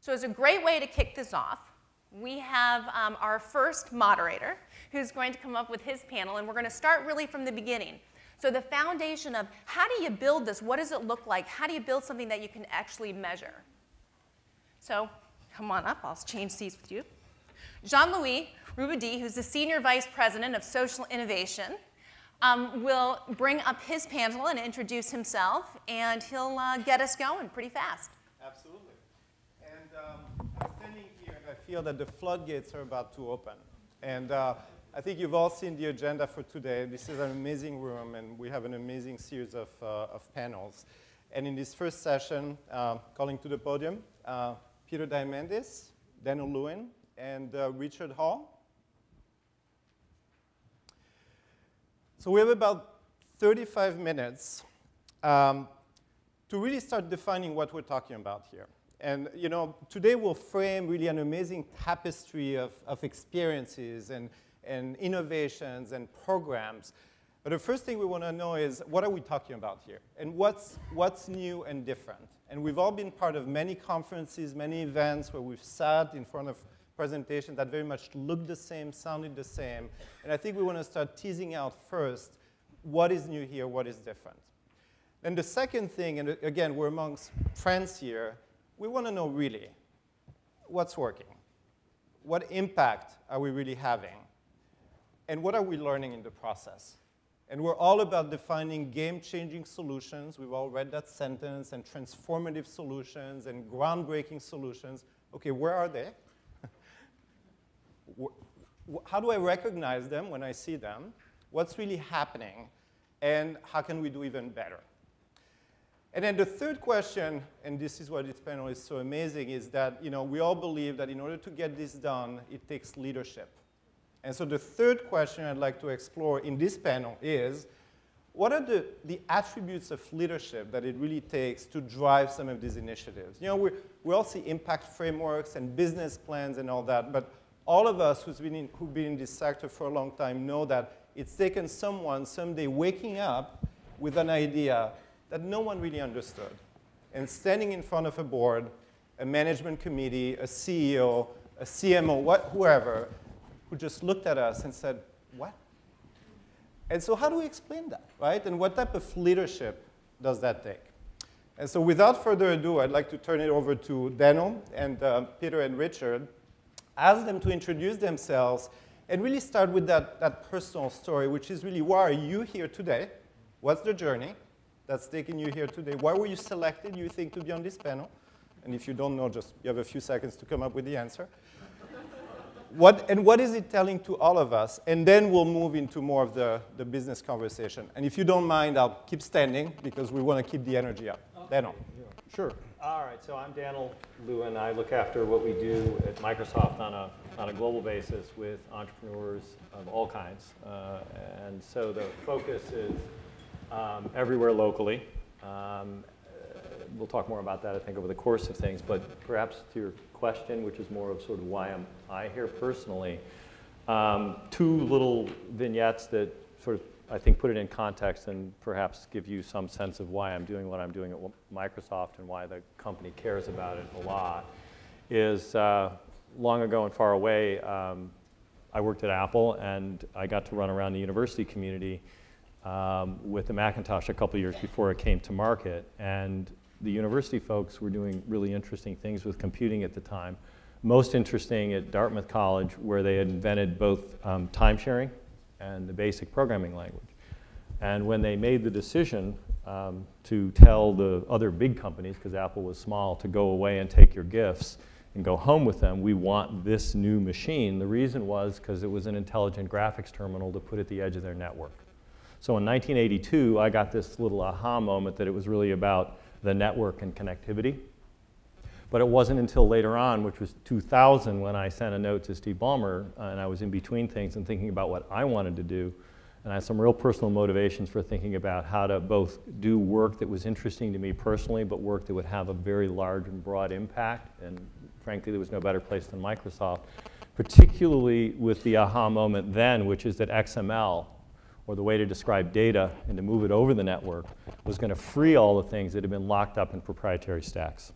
So as a great way to kick this off, we have our first moderator who's going to come up with his panel, and we're going to start really from the beginning. So the foundation of how do you build this? What does it look like? How do you build something that you can actually measure? So come on up. I'll change seats with you. Jean-Louis Roubedi, who's the Senior Vice President of Social Innovation, will bring up his panel and introduce himself, and he'll get us going pretty fast. Absolutely. And I'm standing here, and I feel that the floodgates are about to open. And I think you've all seen the agenda for today. This is an amazing room, and we have an amazing series of panels. And in this first session, calling to the podium, Peter Diamandis, Daniel Lewin, and Richard Hall. So we have about 35 minutes to really start defining what we're talking about here. And you know, today we'll frame really an amazing tapestry of experiences and innovations and programs. But the first thing we want to know is, what are we talking about here? And what's new and different? And we've all been part of many conferences, many events where we've sat in front of presentations that very much looked the same, sounded the same. And I think we want to start teasing out first, what is new here, what is different? And the second thing, and again, we're amongst friends here, we want to know really what's working. What impact are we really having? And what are we learning in the process? And we're all about defining game-changing solutions. We've all read that sentence, and transformative solutions and groundbreaking solutions. Okay, where are they? How do I recognize them when I see them? What's really happening? And how can we do even better? And then the third question, and this is why this panel is so amazing, is that we all believe that in order to get this done, it takes leadership. And so the third question I'd like to explore in this panel is, what are the attributes of leadership that it really takes to drive some of these initiatives? We all see impact frameworks and business plans and all that, but all of us who've been in this sector for a long time know that it's taken someone someday waking up with an idea that no one really understood, and standing in front of a board, a management committee, a CEO, a CMO, whoever, who just looked at us and said, what? And so how do we explain that, right? And what type of leadership does that take? And so without further ado, I'd like to turn it over to Daniel and Peter and Richard, ask them to introduce themselves, and really start with that personal story, which is really, why are you here today? What's the journey that's taking you here today? Why were you selected, you think, to be on this panel? And if you don't know, just you have a few seconds to come up with the answer. What is it telling to all of us? And then we'll move into more of the business conversation. And if you don't mind, I'll keep standing, because we want to keep the energy up. Daniel. Sure. All right, so I'm Daniel Lewin. I look after what we do at Microsoft on a global basis with entrepreneurs of all kinds. And so the focus is everywhere locally. We'll talk more about that, I think, over the course of things. But perhaps to your question, which is more of sort of why am I here personally, two little vignettes that sort of, I think, put it in context and perhaps give you some sense of why I'm doing what I'm doing at Microsoft and why the company cares about it a lot, is long ago and far away, I worked at Apple, and I got to run around the university community with the Macintosh a couple years before it came to market. And the university folks were doing really interesting things with computing at the time. Most interesting at Dartmouth College, where they had invented both time sharing and the basic programming language. And when they made the decision to tell the other big companies, because Apple was small, to go away and take your gifts and go home with them, we want this new machine. The reason was because it was an intelligent graphics terminal to put at the edge of their network. So in 1982, I got this little aha moment that it was really about the network and connectivity. But it wasn't until later on, which was 2000, when I sent a note to Steve Ballmer, and I was in between things and thinking about what I wanted to do. And I had some real personal motivations for thinking about how to both do work that was interesting to me personally, but work that would have a very large and broad impact. And frankly, there was no better place than Microsoft, particularly with the aha moment then, which is that XML, or the way to describe data and to move it over the network, was going to free all the things that had been locked up in proprietary stacks.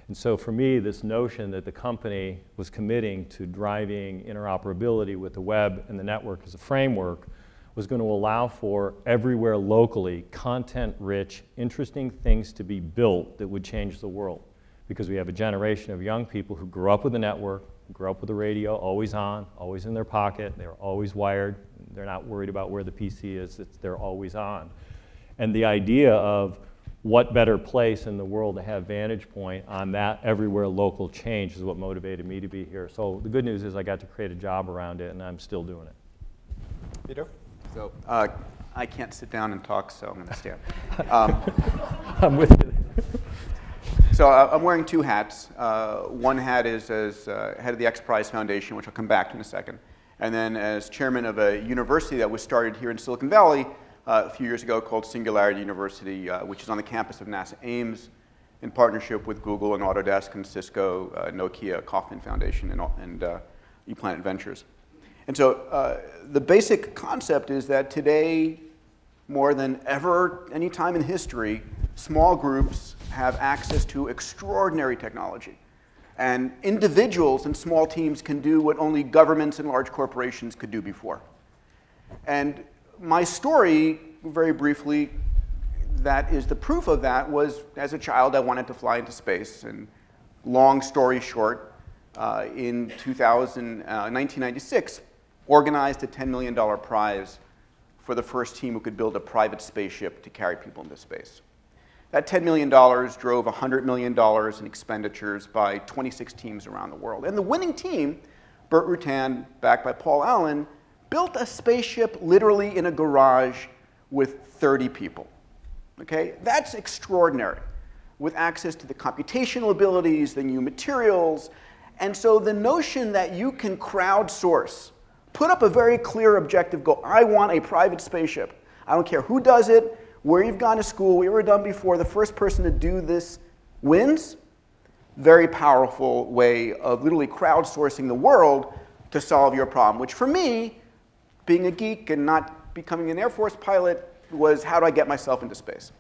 And so for me, this notion that the company was committing to driving interoperability with the web and the network as a framework was going to allow for everywhere locally content-rich, interesting things to be built that would change the world. Because we have a generation of young people who grew up with the network, grew up with the radio always on, always in their pocket, they're always wired, they're not worried about where the PC is, they're always on. And the idea of what better place in the world to have vantage point on that everywhere local change is what motivated me to be here. So the good news is I got to create a job around it, and I'm still doing it. Peter? So I can't sit down and talk, so I'm going to stand. I'm with you. So I'm wearing two hats. One hat is as head of the X Prize Foundation, which I'll come back to in a second, and then as chairman of a university that was started here in Silicon Valley a few years ago called Singularity University, which is on the campus of NASA Ames in partnership with Google and Autodesk and Cisco, Nokia, Kauffman Foundation, and ePlanet Ventures. And so the basic concept is that today, more than ever, any time in history, small groups have access to extraordinary technology. And individuals and small teams can do what only governments and large corporations could do before. And my story, very briefly, that is the proof of that, was as a child I wanted to fly into space. And long story short, in 1996, organized a $10 million prize for the first team who could build a private spaceship to carry people into space. That $10 million drove $100 million in expenditures by 26 teams around the world. And the winning team, Burt Rutan, backed by Paul Allen, built a spaceship literally in a garage with 30 people. Okay? That's extraordinary, with access to the computational abilities, the new materials. And so the notion that you can crowdsource, put up a very clear objective goal. I want a private spaceship. I don't care who does it, where you've gone to school, what you were done before, the first person to do this wins. Very powerful way of literally crowdsourcing the world to solve your problem, which for me, being a geek and not becoming an Air Force pilot, was how do I get myself into space?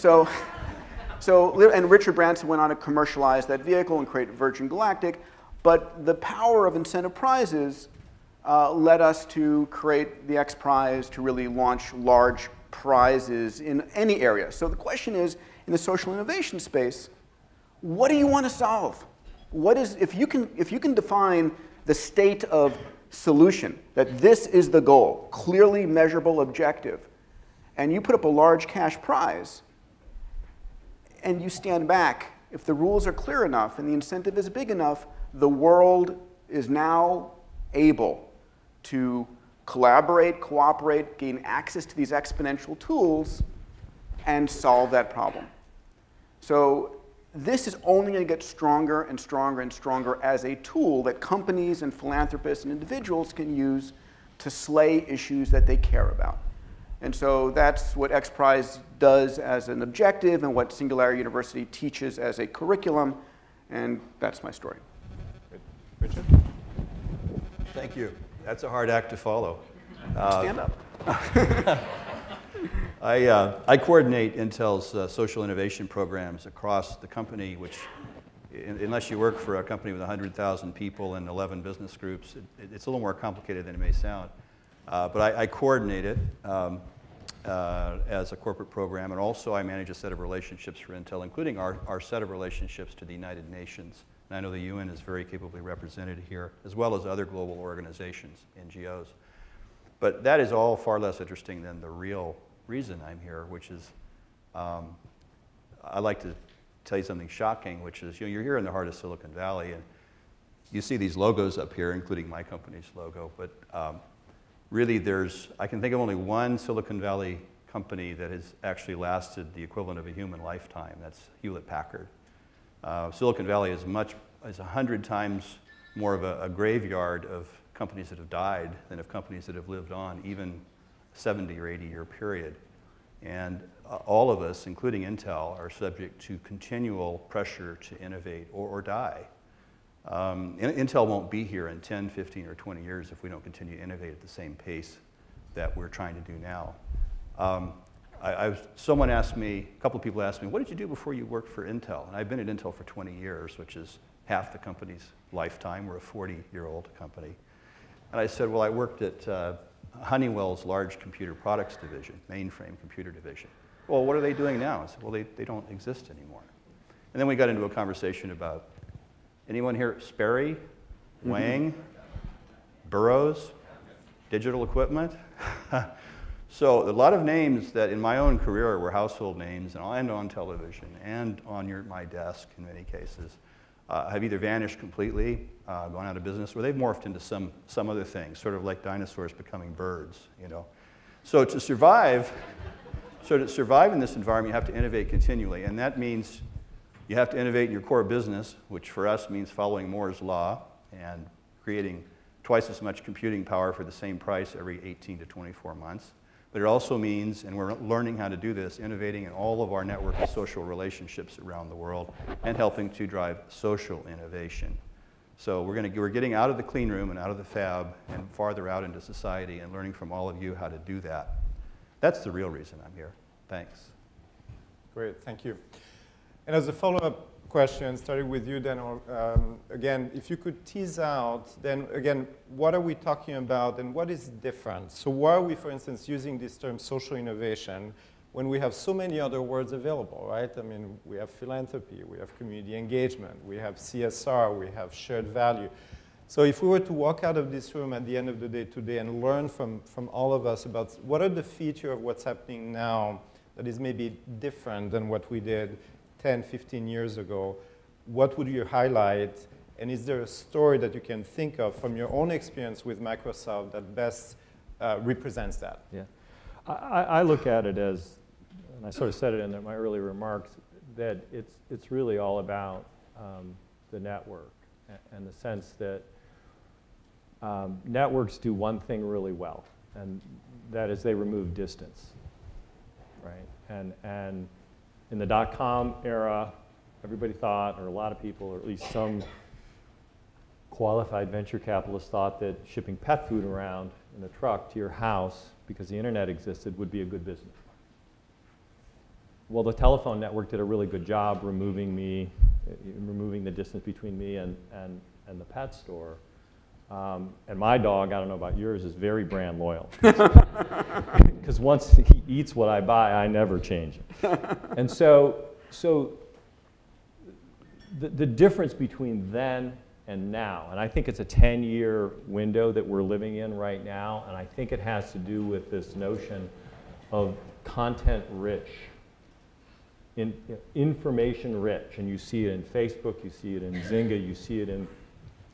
And Richard Branson went on to commercialize that vehicle and create Virgin Galactic, but the power of incentive prizes led us to create the X Prize to really launch large prizes in any area. So the question is, in the social innovation space, what do you want to solve? What is, if you can define the state of solution, that this is the goal, clearly measurable objective, and you put up a large cash prize, and you stand back, if the rules are clear enough and the incentive is big enough, the world is now able to collaborate, cooperate, gain access to these exponential tools, and solve that problem. So this is only going to get stronger and stronger and stronger as a tool that companies and philanthropists and individuals can use to slay issues that they care about. And so that's what X Prize does as an objective and what Singularity University teaches as a curriculum, and that's my story. Richard? Thank you. That's a hard act to follow. Stand up. I coordinate Intel's social innovation programs across the company, which, unless you work for a company with 100,000 people and 11 business groups, it's a little more complicated than it may sound. But I coordinate it as a corporate program, and also I manage a set of relationships for Intel, including our set of relationships to the United Nations. And I know the UN is very capably represented here, as well as other global organizations, NGOs. But that is all far less interesting than the real reason I'm here, which is I'd like to tell you something shocking, which is you're here in the heart of Silicon Valley, and you see these logos up here, including my company's logo, but really I can think of only one Silicon Valley company that has actually lasted the equivalent of a human lifetime. That's Hewlett-Packard. Silicon Valley is 100 times more of a graveyard of companies that have died than of companies that have lived on, even 70 or 80 year period. And all of us, including Intel, are subject to continual pressure to innovate or die. Intel won't be here in 10, 15, or 20 years if we don't continue to innovate at the same pace that we're trying to do now. someone asked me, a couple of people asked me, what did you do before you worked for Intel? And I've been at Intel for 20 years, which is half the company's lifetime. We're a 40-year-old company. And I said, well, I worked at Honeywell's large computer products division, mainframe computer division. Well, what are they doing now? I said, well, they don't exist anymore. And then we got into a conversation about, anyone here, Sperry, Wang, Burroughs, Digital Equipment? So a lot of names that in my own career were household names and on television and on my desk in many cases have either vanished completely, gone out of business, or they've morphed into some other thing, sort of like dinosaurs becoming birds, you know. So to survive in this environment, you have to innovate continually, and that means you have to innovate in your core business, which for us means following Moore's law and creating twice as much computing power for the same price every 18 to 24 months. But it also means, and we're learning how to do this, innovating in all of our network of social relationships around the world and helping to drive social innovation. So we're getting out of the clean room and out of the fab and farther out into society and learning from all of you how to do that. That's the real reason I'm here. Thanks. Great, thank you. And as a follow-up question, starting with you, Daniel, again, if you could tease out, then again, what are we talking about and what is different? So why are we, for instance, using this term social innovation when we have so many other words available, right? I mean, we have philanthropy, we have community engagement, we have CSR, we have shared value. So if we were to walk out of this room at the end of the day today and learn from all of us about what are the features of what's happening now that is maybe different than what we did 10, 15 years ago, what would you highlight? And is there a story that you can think of from your own experience with Microsoft that best represents that? Yeah. I look at it as, and I sort of said it in my earlier remarks, that it's really all about the network and the sense that networks do one thing really well, and that is they remove distance, right? And in the dot-com era, everybody thought, or a lot of people, or at least some qualified venture capitalists thought that shipping pet food around in a truck to your house because the internet existed would be a good business. Well, the telephone network did a really good job removing the distance between me and the pet store. And my dog, I don't know about yours, is very brand loyal. Because once he eats what I buy, I never change it. And so the difference between then and now, and I think it's a 10-year window that we're living in right now, and I think it has to do with this notion of content-rich, information-rich, and you see it in Facebook, you see it in Zynga, you see it in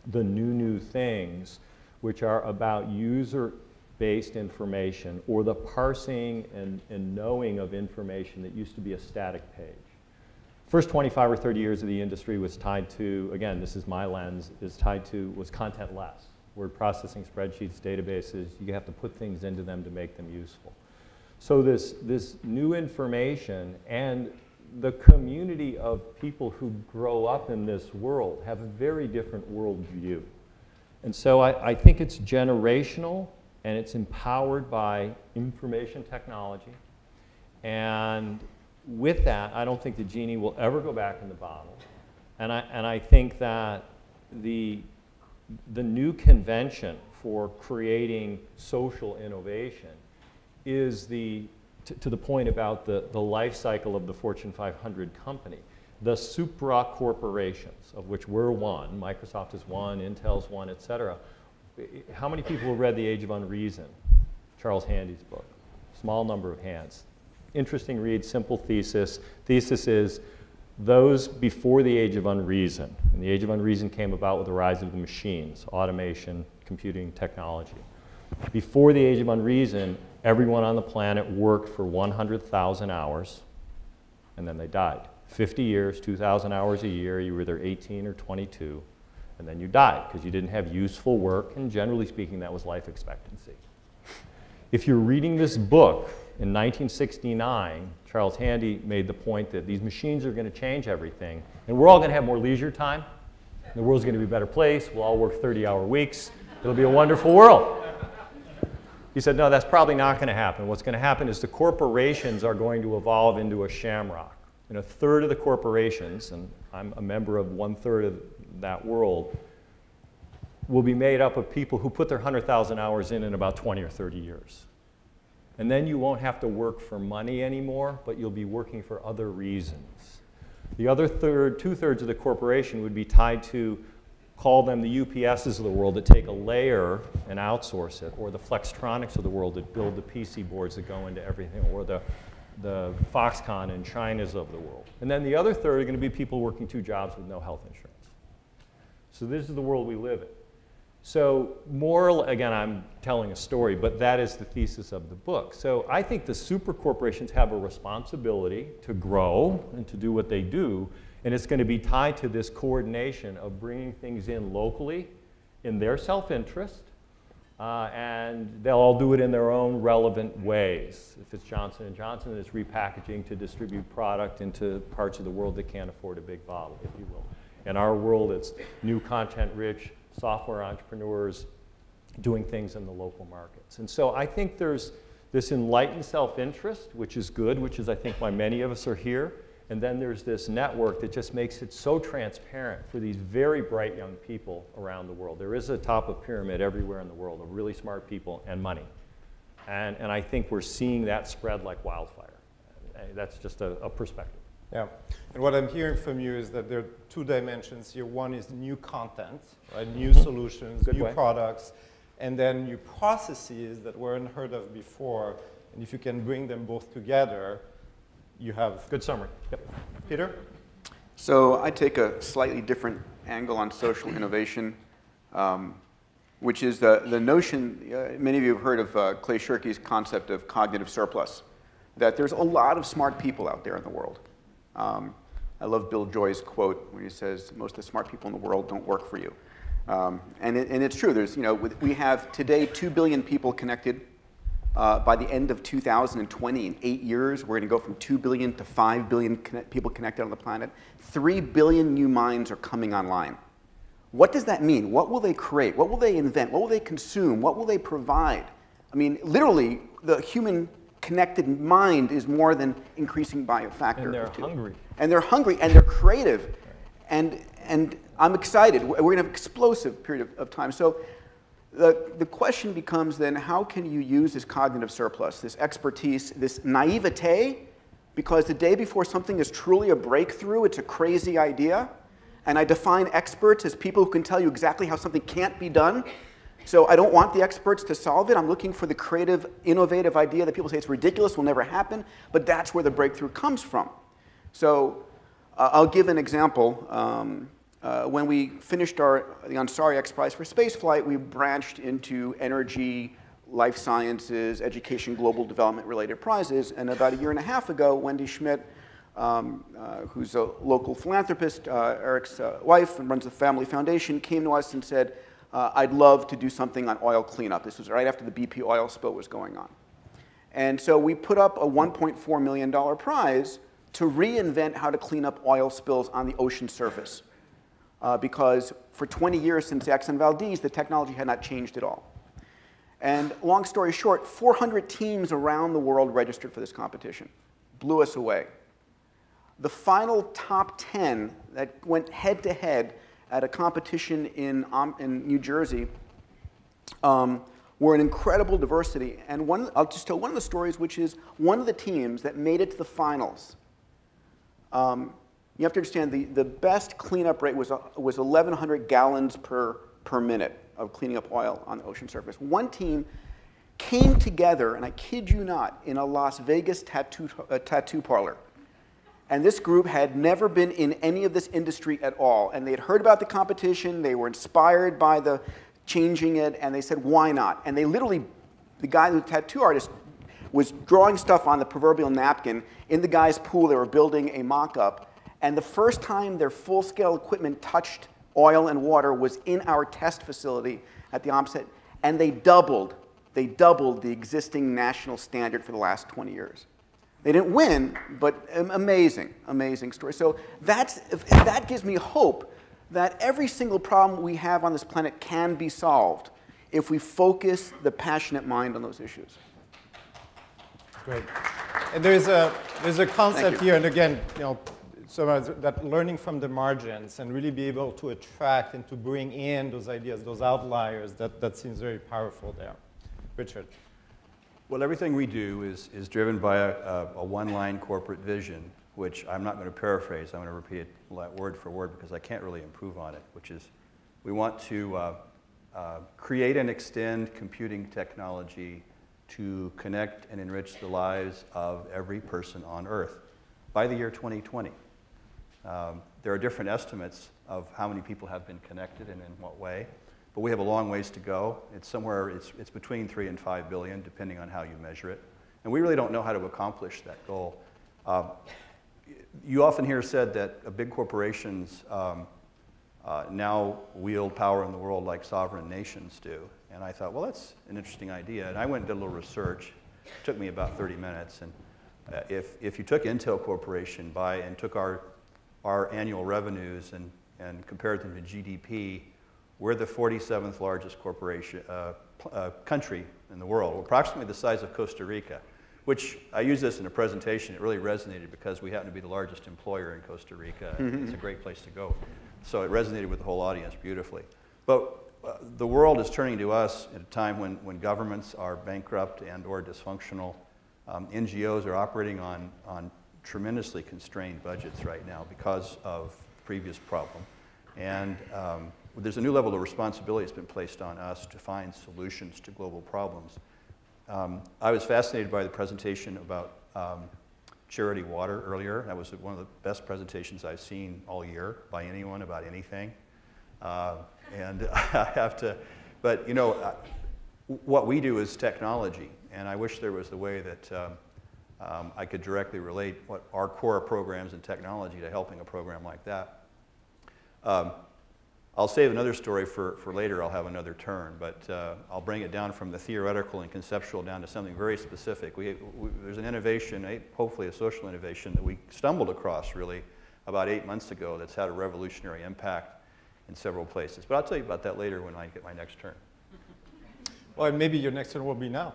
the new things, which are about user-based information or the parsing and knowing of information that used to be a static page. First 25 or 30 years of the industry was tied to, again, this is my lens, was content-less. Word processing, spreadsheets, databases, you have to put things into them to make them useful. So this new information and the community of people who grow up in this world have a very different worldview. And so I think it's generational and it's empowered by information technology. And with that, I don't think the genie will ever go back in the bottle. And I think that the new convention for creating social innovation is to the point about the life cycle of the Fortune 500 company. The supra corporations, of which we're one, Microsoft is one, Intel's one, et cetera. How many people have read The Age of Unreason, Charles Handy's book? Small number of hands. Interesting read, simple thesis. Thesis is those before the Age of Unreason, and the Age of Unreason came about with the rise of the machines, automation, computing technology. Before the Age of Unreason, everyone on the planet worked for 100,000 hours, and then they died. 50 years, 2,000 hours a year, you were either 18 or 22, and then you died because you didn't have useful work, and generally speaking, that was life expectancy. If you're reading this book in 1969, Charles Handy made the point that these machines are going to change everything, and we're all going to have more leisure time. The world's going to be a better place. We'll all work 30-hour weeks. It'll be a wonderful world. He said, no, that's probably not going to happen. What's going to happen is the corporations are going to evolve into a shamrock. And a third of the corporations, and I'm a member of 1/3 of that world, will be made up of people who put their 100,000 hours in about 20 or 30 years. And then you won't have to work for money anymore, but you'll be working for other reasons. The other third, 2/3 of the corporation would be tied to, call them the UPSs of the world that take a layer and outsource it, or the Flextronics of the world that build the PC boards that go into everything, or the Foxconn and China's of the world. And then the other third are going to be people working 2 jobs with no health insurance. So this is the world we live in. So more, again, I'm telling a story, but that is the thesis of the book. So I think the super corporations have a responsibility to grow and to do what they do, and it's going to be tied to this coordination of bringing things in locally in their self-interest, and they'll all do it in their own relevant ways. If it's Johnson & Johnson, it's repackaging to distribute product into parts of the world that can't afford a big bottle, if you will. In our world, it's new content-rich software entrepreneurs doing things in the local markets. And so I think there's this enlightened self-interest, which is good, which is I think why many of us are here. And then there's this network that just makes it so transparent for these very bright young people around the world. There is a top of pyramid everywhere in the world of really smart people and money. And I think we're seeing that spread like wildfire. That's just a perspective. Yeah, and what I'm hearing from you is that there are 2 dimensions here. One is new content, right? New solutions, Good new way. products, and then new processes that weren't heard of before. And if you can bring them both together, you have... Good summary. Yep. Peter? So I take a slightly different angle on social innovation, which is the notion, many of you have heard of Clay Shirky's concept of cognitive surplus, that there's a lot of smart people out there in the world. I love Bill Joy's quote when he says, most of the smart people in the world don't work for you. And it's true. There's, we have today 2 billion people connected. By the end of 2020, in 8 years, we're going to go from 2 billion to 5 billion people connected on the planet. 3 billion new minds are coming online. What does that mean? What will they create? What will they invent? What will they consume? What will they provide? I mean, literally, the human connected mind is more than increasing by a factor. And they're hungry. And they're hungry, and they're creative. And I'm excited. We're going to have an explosive period of time. So the question becomes then, how can you use this cognitive surplus, this expertise, this naivete? Because the day before something is truly a breakthrough, it's a crazy idea. And I define experts as people who can tell you exactly how something can't be done. So I don't want the experts to solve it. I'm looking for the creative, innovative idea that people say it's ridiculous, will never happen, but that's where the breakthrough comes from. So I'll give an example. When we finished the Ansari X Prize for spaceflight, we branched into energy, life sciences, education, global development related prizes. And about 1.5 years ago, Wendy Schmidt, who's a local philanthropist, Eric's wife, and runs the Family Foundation, came to us and said, I'd love to do something on oil cleanup. This was right after the BP oil spill was going on. And so we put up a $1.4 million prize to reinvent how to clean up oil spills on the ocean surface. Because for 20 years since Exxon Valdez, the technology had not changed at all. And long story short, 400 teams around the world registered for this competition. Blew us away. The final top 10 that went head-to-head at a competition in New Jersey were an incredible diversity. And I'll just tell one of the stories, which is one of the teams that made it to the finals. You have to understand the best cleanup rate was 1,100 gallons per minute of cleaning up oil on the ocean surface. One team came together, and I kid you not, in a Las Vegas tattoo parlor. And this group had never been in any of this industry at all. And they had heard about the competition. They were inspired by the changing it. And they said, why not? And they literally, the guy, the tattoo artist, was drawing stuff on the proverbial napkin. In the guy's pool, they were building a mock-up. And the first time their full-scale equipment touched oil and water was in our test facility at the OMSET. And they doubled the existing national standard for the last 20 years. They didn't win, but amazing, amazing story. So that gives me hope that every single problem we have on this planet can be solved if we focus the passionate mind on those issues. Great. And there's a concept here, and again, so that learning from the margins and really be able to attract and to bring in those ideas, those outliers, that seems very powerful there. Richard. Well, everything we do is driven by a one-line corporate vision, which I'm not going to paraphrase. I'm going to repeat it word for word because I can't really improve on it, which is we want to create and extend computing technology to connect and enrich the lives of every person on Earth by the year 2020. There are different estimates of how many people have been connected and in what way, but we have a long ways to go. It's between 3 and 5 billion, depending on how you measure it. And we really don't know how to accomplish that goal. You often hear said that big corporations now wield power in the world like sovereign nations do. And I thought, well, that's an interesting idea. And I went and did a little research. It took me about 30 minutes. And if you took Intel Corporation and took our annual revenues and compared them to GDP, we're the 47th largest corporation country in the world. We're approximately the size of Costa Rica, which I used this in a presentation. It really resonated because we happen to be the largest employer in Costa Rica. It's a great place to go. So it resonated with the whole audience beautifully. But the world is turning to us at a time when governments are bankrupt and or dysfunctional. NGOs are operating on tremendously constrained budgets right now because of the previous problem. And there's a new level of responsibility that's been placed on us to find solutions to global problems. I was fascinated by the presentation about Charity Water earlier. That was one of the best presentations I've seen all year by anyone about anything. And I have to, but what we do is technology, and I wish there was the way that I could directly relate what our core programs in technology to helping a program like that. I'll save another story for later. I'll have another turn, but I'll bring it down from the theoretical and conceptual down to something very specific. There's an innovation, hopefully a social innovation, that we stumbled across really about 8 months ago that's had a revolutionary impact in several places. But I'll tell you about that later when I get my next turn. Well, maybe your next turn will be now.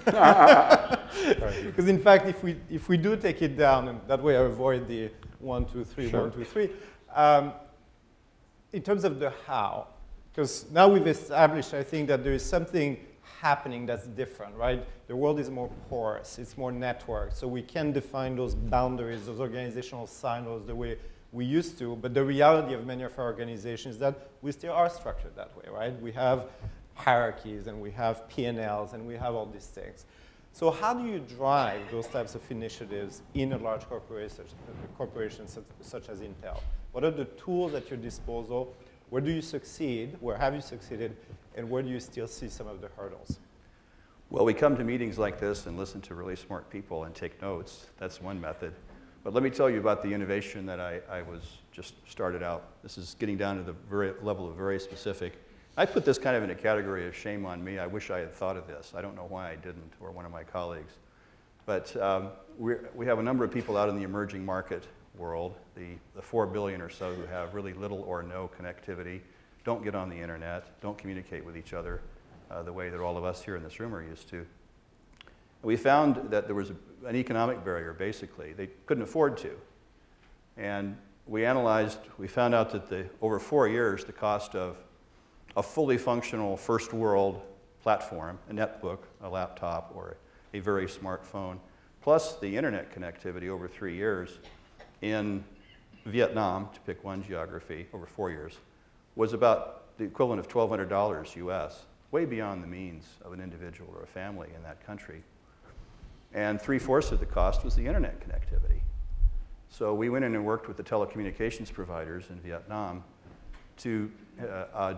Because in fact, if we do take it down, and that way I avoid the 1, 2, 3, sure. 1, 2, 3. In terms of the how, because now we've established, I think, that there is something happening that's different, right? The world is more porous, it's more networked, so we can define those boundaries, those organizational silos the way we used to, but the reality of many of our organizations is that we still are structured that way, right? We have hierarchies, and we have P&Ls, and we have all these things. So how do you drive those types of initiatives in a large corporation such as Intel? What are the tools at your disposal? Where do you succeed? Where have you succeeded? And where do you still see some of the hurdles? Well, we come to meetings like this and listen to really smart people and take notes. That's one method. But let me tell you about the innovation that I was just started out. This is getting down to the level of very specific. I put this kind of in a category of shame on me. I wish I had thought of this. I don't know why I didn't, or one of my colleagues. But we have a number of people out in the emerging market world, the 4 billion or so who have really little or no connectivity, don't get on the internet, don't communicate with each other the way that all of us here in this room are used to. We found that there was an economic barrier, basically. They couldn't afford to. And we found out that over 4 years, the cost of a fully functional first world platform, a netbook, a laptop, or a very smartphone, plus the internet connectivity over 3 years in Vietnam, to pick one geography, over 4 years, was about the equivalent of $1,200 US, way beyond the means of an individual or a family in that country. And 3/4 of the cost was the internet connectivity. So we went in and worked with the telecommunications providers in Vietnam to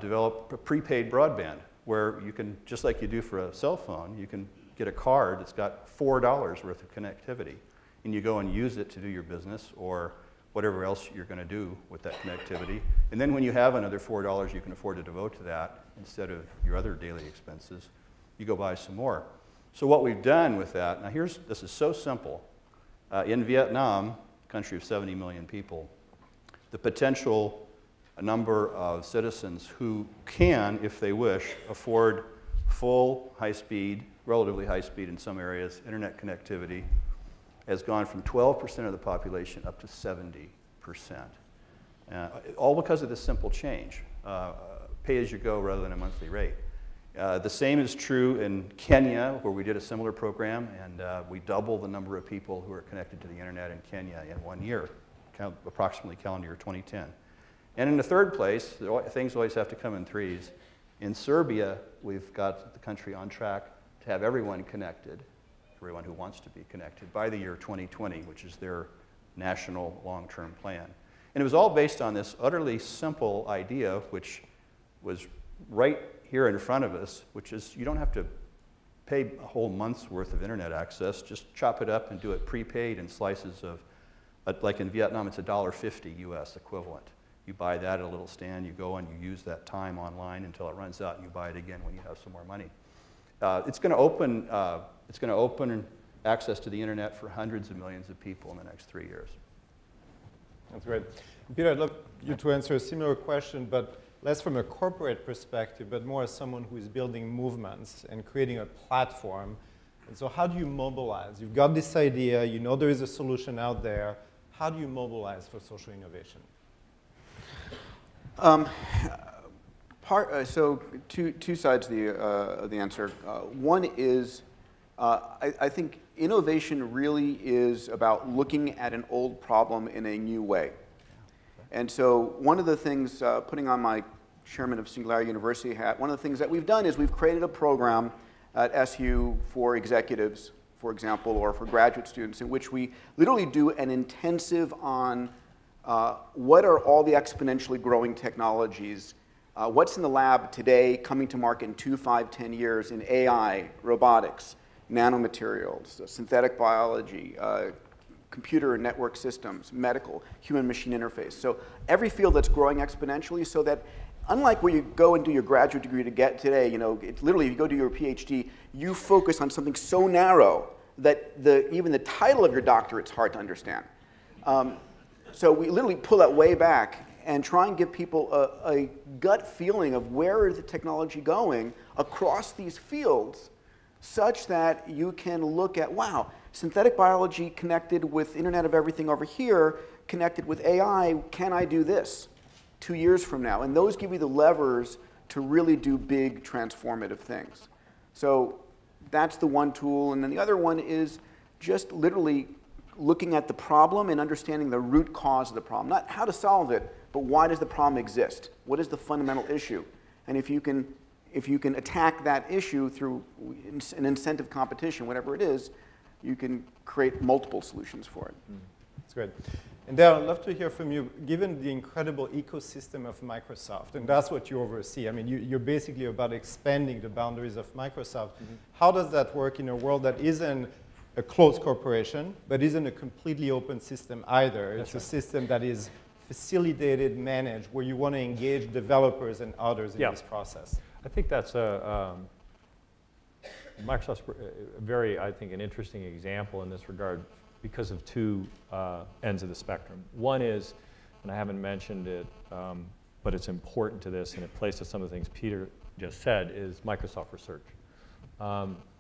develop a prepaid broadband, where you can, just like you do for a cell phone, you can get a card that's got $4 worth of connectivity, and you go and use it to do your business or whatever else you're going to do with that connectivity. And then when you have another $4 you can afford to devote to that instead of your other daily expenses, you go buy some more. So what we've done with that, now this is so simple. In Vietnam, a country of 70 million people, the potential number of citizens who can, if they wish, afford full high-speed, relatively high-speed in some areas, internet connectivity has gone from 12% of the population up to 70%. All because of this simple change, pay-as-you-go rather than a monthly rate. The same is true in Kenya, where we did a similar program, and we doubled the number of people who are connected to the internet in Kenya in 1 year, approximately calendar year 2010. And in the third place, things always have to come in threes. In Serbia, we've got the country on track to have everyone connected, everyone who wants to be connected, by the year 2020, which is their national long-term plan. And it was all based on this utterly simple idea, which was right here in front of us, which is you don't have to pay a whole month's worth of internet access. Just chop it up and do it prepaid in slices of, like in Vietnam, it's $1.50 US equivalent. You buy that at a little stand, you go and you use that time online until it runs out, and you buy it again when you have some more money. It's going to open access to the internet for hundreds of millions of people in the next 3 years. That's great. Peter, I'd love you to answer a similar question, but less from a corporate perspective, but more as someone who is building movements and creating a platform. And so how do you mobilize? You've got this idea, you know there is a solution out there. How do you mobilize for social innovation? So two sides of the answer. One is, I think innovation really is about looking at an old problem in a new way. And so one of the things, putting on my chairman of Singularity University hat, one of the things that we've done is we've created a program at SU for executives, for example, or for graduate students, in which we literally do an intensive on what are all the exponentially growing technologies, what's in the lab today, coming to market in 2, 5, 10 years in AI, robotics, nanomaterials, synthetic biology, computer and network systems, medical, human-machine interface. So every field that's growing exponentially, so that unlike where you go and do your graduate degree to get today, you know, it's literally if you go do your PhD, you focus on something so narrow that even the title of your doctorate's hard to understand. So we literally pull that way back and try and give people a gut feeling of where is the technology going across these fields, such that you can look at, wow, synthetic biology connected with Internet of Everything over here, connected with AI, can I do this 2 years from now? And those give you the levers to really do big transformative things. So that's the one tool. And then the other one is just literally looking at the problem and understanding the root cause of the problem. Not how to solve it, but why does the problem exist? What is the fundamental issue? And if you can attack that issue through an incentive competition, whatever it is, you can create multiple solutions for it. That's great. And Darren, I'd love to hear from you, given the incredible ecosystem of Microsoft, and that's what you oversee. I mean, you're basically about expanding the boundaries of Microsoft. How does that work in a world that isn't a closed corporation, but isn't a completely open system either? It's a system that is facilitated, managed, where you want to engage developers and others in this process. I think that's Microsoft's very, I think, an interesting example in this regard because of two ends of the spectrum. One is, and I haven't mentioned it, but it's important to this, and it plays to some of the things Peter just said, is Microsoft Research.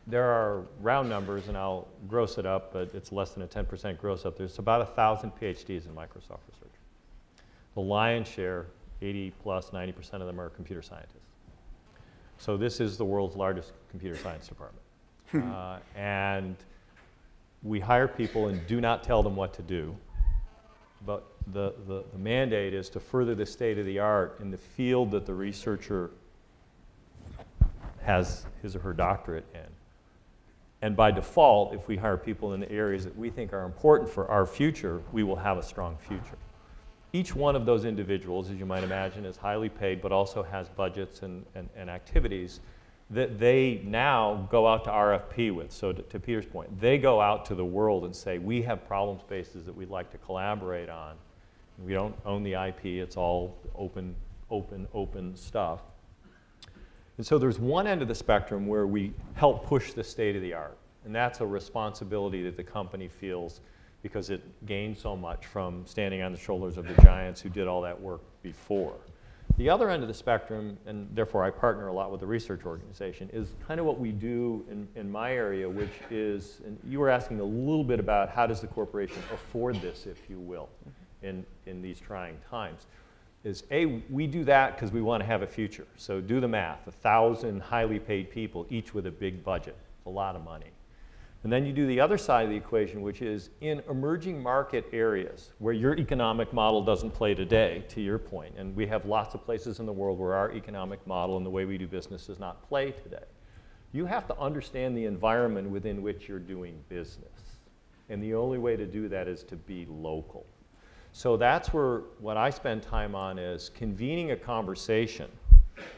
There are round numbers, and I'll gross it up, but it's less than a 10% gross up. There's about 1,000 PhDs in Microsoft Research. The lion's share, 80 plus, 90% of them are computer scientists. So this is the world's largest computer science department. And we hire people and do not tell them what to do. But the mandate is to further the state of the art in the field that the researcher has his or her doctorate in. And by default, if we hire people in the areas that we think are important for our future, we will have a strong future. Each one of those individuals, as you might imagine, is highly paid, but also has budgets and activities that they now go out to RFP with. So to Peter's point, they go out to the world and say, we have problem spaces that we'd like to collaborate on. We don't own the IP, it's all open stuff. And so there's one end of the spectrum where we help push the state of the art. And that's a responsibility that the company feels because it gained so much from standing on the shoulders of the giants who did all that work before. The other end of the spectrum, and therefore I partner a lot with the research organization, is kind of what we do in my area, which is, and you were asking a little bit about how does the corporation afford this, if you will, in these trying times, is we do that because we want to have a future. So do the math, 1,000 highly paid people, each with a big budget, a lot of money. And then you do the other side of the equation, which is in emerging market areas where your economic model doesn't play today, to your point, and we have lots of places in the world where our economic model and the way we do business does not play today. You have to understand the environment within which you're doing business. And the only way to do that is to be local. So that's where what I spend time on is convening a conversation.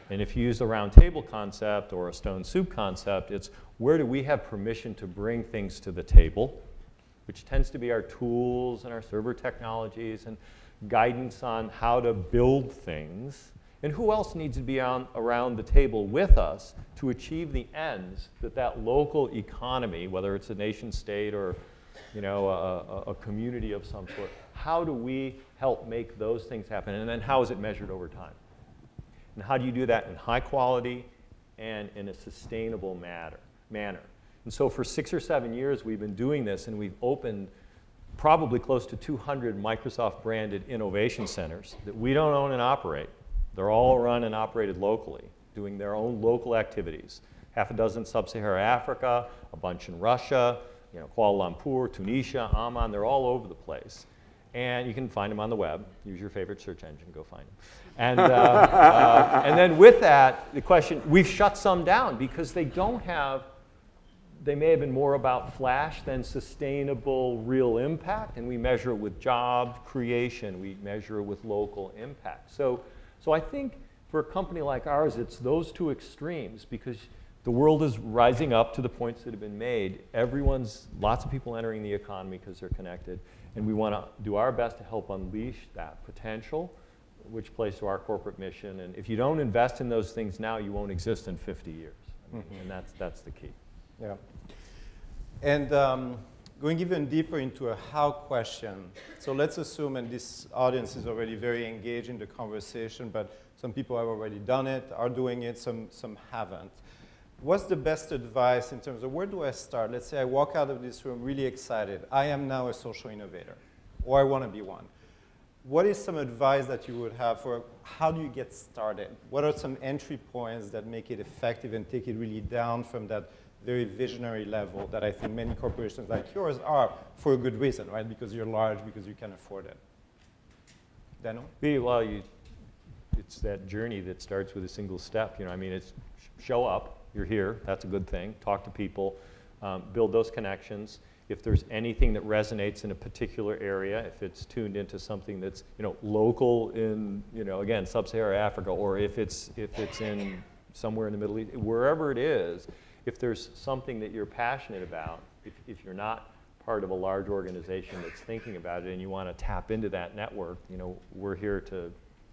And if you use the round table concept or a stone soup concept, it's where do we have permission to bring things to the table, which tends to be our tools and our server technologies and guidance on how to build things, and who else needs to be around the table with us to achieve the ends that local economy, whether it's a nation state or a community of some sort, how do we help make those things happen, and then how is it measured over time? And how do you do that in high quality and in a sustainable manner? And so for 6 or 7 years, we've been doing this, and we've opened probably close to 200 Microsoft-branded innovation centers that we don't own and operate. They're all run and operated locally, doing their own local activities. Half a dozen sub-Saharan Africa, a bunch in Russia, Kuala Lumpur, Tunisia, Amman, they're all over the place. And you can find them on the web. Use your favorite search engine, go find them. And then with that, the question, we've shut some down because they may have been more about flash than sustainable real impact, and we measure it with job creation, we measure it with local impact. So I think for a company like ours, it's those two extremes, because the world is rising up to the points that have been made. Lots of people entering the economy because they're connected, and we want to do our best to help unleash that potential, which plays to our corporate mission. And if you don't invest in those things now, you won't exist in 50 years. And that's the key. Yeah. And going even deeper into a how question. So let's assume, and this audience is already very engaged in the conversation, but some people have already done it, are doing it, some haven't. What's the best advice in terms of where do I start? Let's say I walk out of this room really excited. I am now a social innovator, or I want to be one. What is some advice that you would have for how do you get started? What are some entry points that make it effective and take it really down from that very visionary level that I think many corporations like yours are for a good reason, right? Because you're large, because you can afford it. Daniel? Well, it's that journey that starts with a single step. It's show up. You're here, that's a good thing. Talk to people, build those connections. If there's anything that resonates in a particular area, if it's tuned into something that's local in again sub-Saharan Africa, or if it's in somewhere in the Middle East, wherever it is, if there's something that you're passionate about, if you're not part of a large organization that's thinking about it and you want to tap into that network, we're here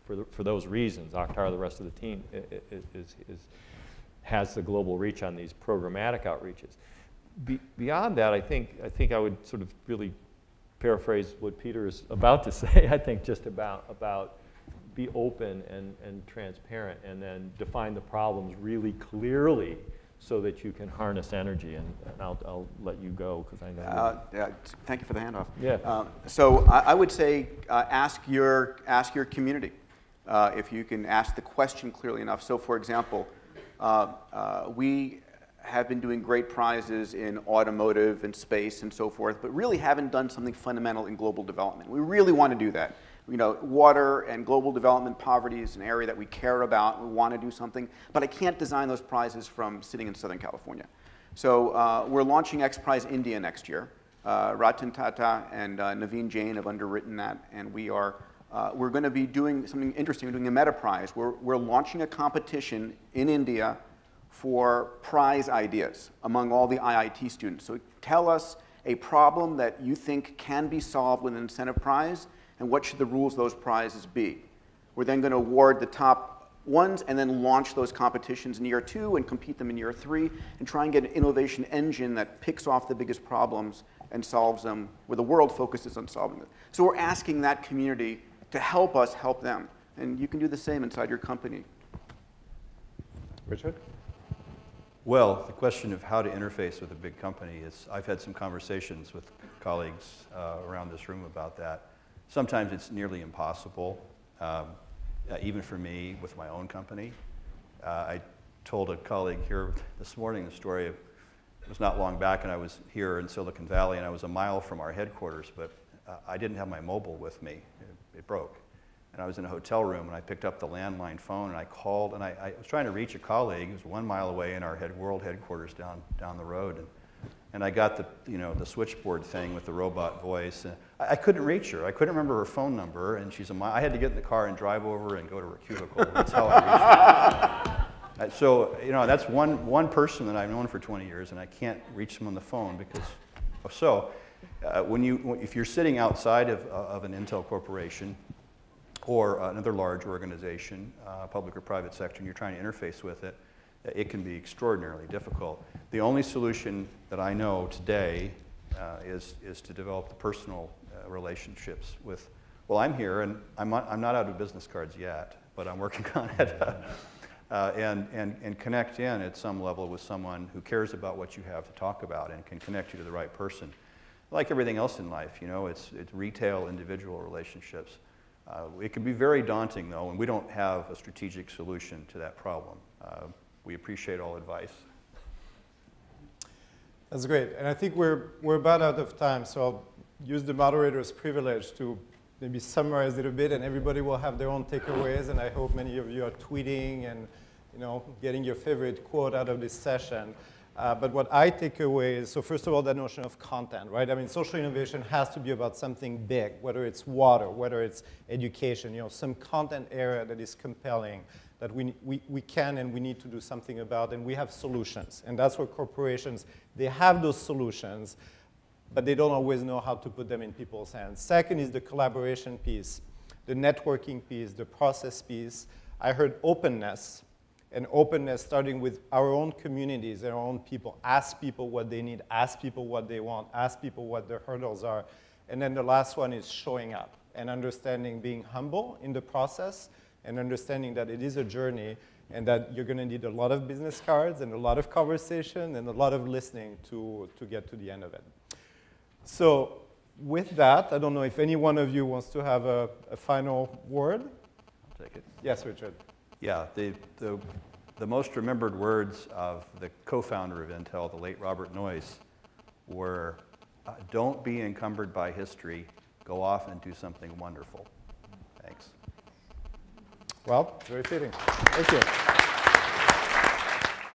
for those reasons. Akhtar, the rest of the team has the global reach on these programmatic outreaches. Beyond that, I think I would sort of really paraphrase what Peter is about to say. I think just about be open and transparent, and then define the problems really clearly so that you can harness energy. And I'll let you go because I know. Thank you for the handoff. Yeah. So I would say ask your community if you can ask the question clearly enough. So for example, we have been doing great prizes in automotive and space and so forth, but really haven't done something fundamental in global development. We really want to do that. Water and global development, poverty is an area that we care about. We want to do something, but I can't design those prizes from sitting in Southern California. So we're launching XPRIZE India next year. Ratan Tata and Naveen Jain have underwritten that, and we're going to be doing something interesting. We're doing a meta prize. We're launching a competition in India for prize ideas among all the IIT students. So tell us a problem that you think can be solved with an incentive prize, and what should the rules of those prizes be. We're then going to award the top ones and then launch those competitions in year 2 and compete them in year 3 and try and get an innovation engine that picks off the biggest problems and solves them where the world focuses on solving them. So we're asking that community to help us help them. And you can do the same inside your company. Richard? Well, the question of how to interface with a big company is, I've had some conversations with colleagues around this room about that. Sometimes it's nearly impossible, even for me with my own company. I told a colleague here this morning the story of, it was not long back, and I was here in Silicon Valley, and I was a mile from our headquarters, but I didn't have my mobile with me. It broke. And I was in a hotel room, and I picked up the landline phone, and I called, and I was trying to reach a colleague who was 1 mile away in our world headquarters down the road. And I got the switchboard thing with the robot voice. And I couldn't reach her. I couldn't remember her phone number, and she's a mile. I had to get in the car and drive over and go to her cubicle. That's how I reached her. So, that's one person that I've known for 20 years, and I can't reach them on the phone because, if you're sitting outside of an Intel corporation or another large organization, public or private sector, and you're trying to interface with it, it can be extraordinarily difficult. The only solution that I know today is to develop the personal relationships with, well, I'm here, and I'm not out of business cards yet, but I'm working on it. And connect in at some level with someone who cares about what you have to talk about and can connect you to the right person. Like everything else in life, it's retail, individual relationships. It can be very daunting, though, and we don't have a strategic solution to that problem. We appreciate all advice. That's great. And I think we're about out of time, so I'll use the moderator's privilege to maybe summarize it a bit, and everybody will have their own takeaways, and I hope many of you are tweeting and getting your favorite quote out of this session. But what I take away is, so first of all, that notion of content, right? I mean, social innovation has to be about something big, whether it's water, whether it's education, some content area that is compelling, that we can and we need to do something about, and we have solutions. And that's where corporations, they have those solutions, but they don't always know how to put them in people's hands. Second is the collaboration piece, the networking piece, the process piece. I heard openness, and openness starting with our own communities, our own people. Ask people what they need, ask people what they want, ask people what their hurdles are. And then the last one is showing up and understanding, being humble in the process, and understanding that it is a journey and that you're going to need a lot of business cards and a lot of conversation and a lot of listening to get to the end of it. So with that, I don't know if any one of you wants to have a final word. I'll take it. Yes, Richard. Yeah, the most remembered words of the co-founder of Intel, the late Robert Noyce, were, don't be encumbered by history, go off and do something wonderful. Thanks. Well, very fitting. Thank you.